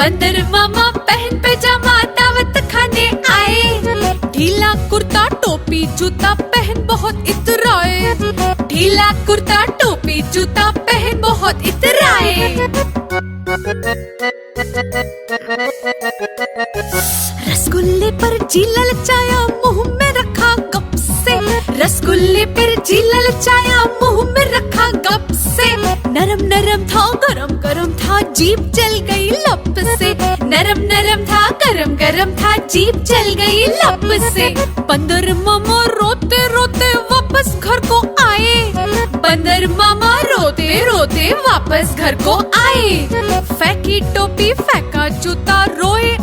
बंदर मामा पहन पैजामा दावत खाने आए। ढीला कुर्ता टोपी जूता पहन बहुत इतराए। ढीला कुर्ता टोपी जूता पहन बहुत इतराए। रसगुल्ले पर जी ललचाया मुंह में रखा गप से। रसगुल्ले पर जी ललचाया मुंह में रखा गप से। नरम नरम था गरम गरम था जीभ जल गई लप से। नरम नरम था गरम गरम था जीभ जल गई लप से। बंदर मामा रोते रोते वापस घर को आए। बंदर मामा रोते रोते वापस घर को आए। फेंकी टोपी फेंका जूता रोए